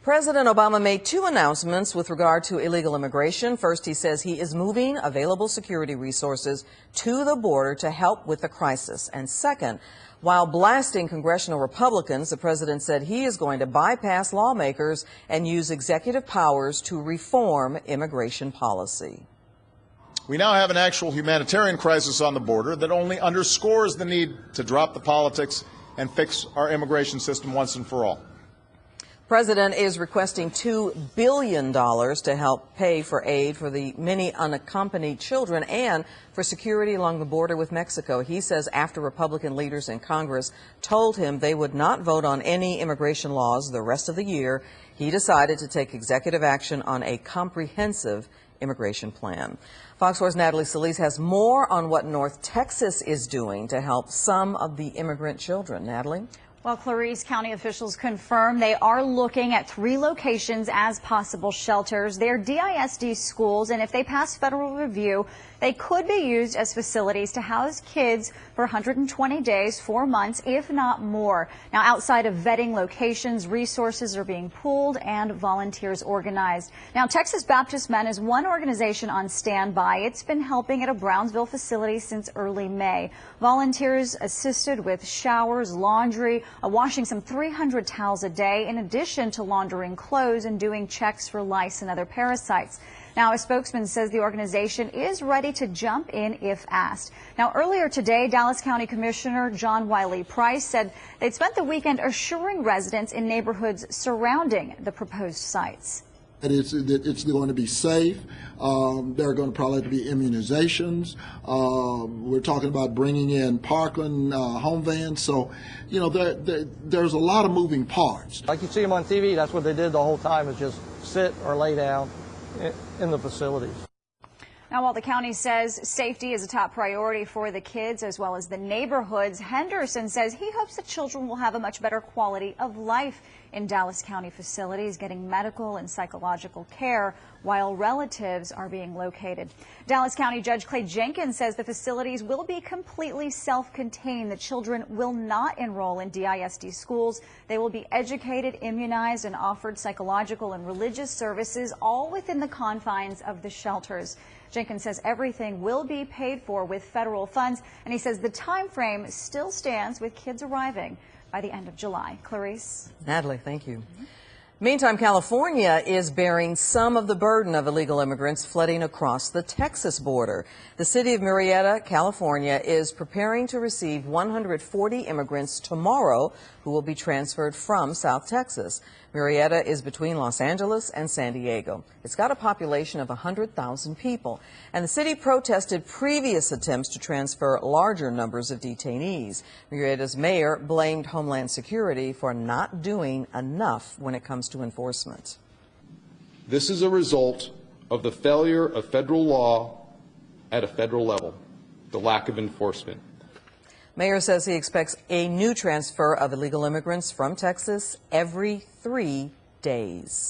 President Obama made two announcements with regard to illegal immigration. First, he says he is moving available security resources to the border to help with the crisis. And second, while blasting congressional Republicans, the president said he is going to bypass lawmakers and use executive powers to reform immigration policy. We now have an actual humanitarian crisis on the border that only underscores the need to drop the politics and fix our immigration system once and for all. The president is requesting $2 billion to help pay for aid for the many unaccompanied children and for security along the border with Mexico. He says after Republican leaders in Congress told him they would not vote on any immigration laws the rest of the year, he decided to take executive action on a comprehensive immigration plan. Fox 4's Natalie Solis has more on what North Texas is doing to help some of the immigrant children. Natalie? Well, Clarice, county officials confirm they are looking at 3 locations as possible shelters. They're DISD schools, and if they pass federal review, they could be used as facilities to house kids for 120 days, 4 months, if not more. Now, outside of vetting locations, resources are being pooled and volunteers organized. Now, Texas Baptist Men is one organization on standby. It's been helping at a Brownsville facility since early May. Volunteers assisted with showers, laundry, washing some 300 towels a day, in addition to laundering clothes and doing checks for lice and other parasites. Now, a spokesman says the organization is ready to jump in if asked. Now, earlier today, Dallas County Commissioner John Wiley Price said they'd spent the weekend assuring residents in neighborhoods surrounding the proposed sites. It's going to be safe. There are going to probably be immunizations. We're talking about bringing in Parkland home vans. So, you know, there's a lot of moving parts. Like you see them on TV, that's what they did the whole time, is just sit or lay down in the facilities. Now, while the county says safety is a top priority for the kids as well as the neighborhoods, Henderson says he hopes the children will have a much better quality of life in Dallas County facilities, getting medical and psychological care while relatives are being located. Dallas County Judge Clay Jenkins says the facilities will be completely self-contained. The children will not enroll in DISD schools. They will be educated, immunized, and offered psychological and religious services, all within the confines of the shelters. Jenkins says everything will be paid for with federal funds, and he says the time frame still stands with kids arriving by the end of July. Clarice? Natalie, thank you. Meantime, California is bearing some of the burden of illegal immigrants flooding across the Texas border. The city of Murrieta, California, is preparing to receive 140 immigrants tomorrow who will be transferred from South Texas. Murrieta is between Los Angeles and San Diego. It's got a population of 100,000 people, and the city protested previous attempts to transfer larger numbers of detainees. Murrieta's mayor blamed Homeland Security for not doing enough when it comes to enforcement. This is a result of the failure of federal law at a federal level, the lack of enforcement. Mayor says he expects a new transfer of illegal immigrants from Texas every 3 days.